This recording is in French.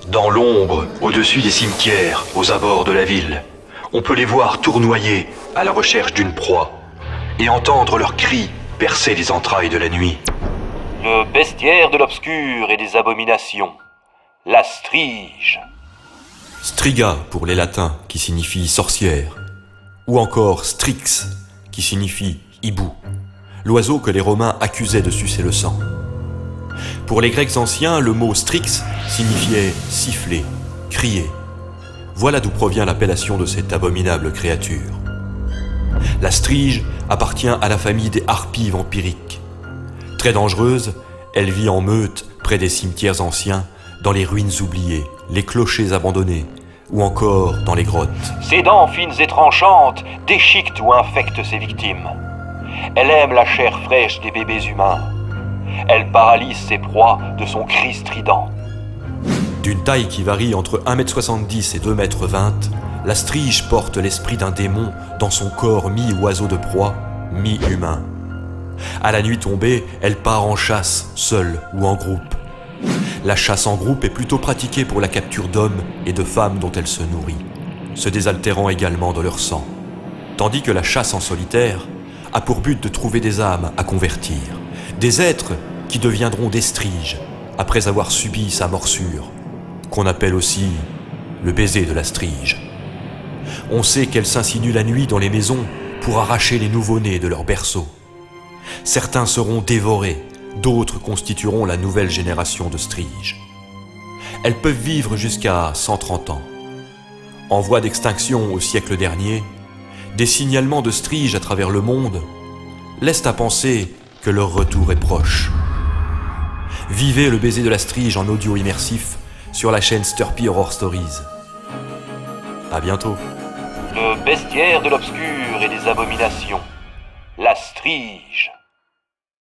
Dans l'ombre, au-dessus des cimetières, aux abords de la ville, on peut les voir tournoyer à la recherche d'une proie et entendre leurs cris percer les entrailles de la nuit. Le bestiaire de l'obscur et des abominations, la Strige. Striga pour les latins, qui signifie sorcière, ou encore Strix, qui signifie hibou, l'oiseau que les Romains accusaient de sucer le sang. Pour les Grecs anciens, le mot Strix signifiait siffler, crier. Voilà d'où provient l'appellation de cette abominable créature. La Strige appartient à la famille des harpies vampiriques. Très dangereuse, elle vit en meute près des cimetières anciens, dans les ruines oubliées, les clochers abandonnés, ou encore dans les grottes. Ses dents fines et tranchantes déchiquetent ou infectent ses victimes. Elle aime la chair fraîche des bébés humains. Elle paralyse ses proies de son cri strident. D'une taille qui varie entre 1,70 m et 2,20 m, la Strige porte l'esprit d'un démon dans son corps mi-oiseau de proie, mi-humain. À la nuit tombée, elle part en chasse, seule ou en groupe. La chasse en groupe est plutôt pratiquée pour la capture d'hommes et de femmes dont elle se nourrit, se désaltérant également de leur sang. Tandis que la chasse en solitaire a pour but de trouver des âmes à convertir, des êtres qui deviendront des striges après avoir subi sa morsure, qu'on appelle aussi le baiser de la Strige. On sait qu'elle s'insinue la nuit dans les maisons pour arracher les nouveau-nés de leur berceau. Certains seront dévorés, d'autres constitueront la nouvelle génération de Striges. Elles peuvent vivre jusqu'à 130 ans. En voie d'extinction au siècle dernier, des signalements de Striges à travers le monde laissent à penser que leur retour est proche. Vivez le baiser de la Strige en audio immersif sur la chaîne Sturpy Horror Stories. À bientôt. Le bestiaire de l'obscur et des abominations, la Strige.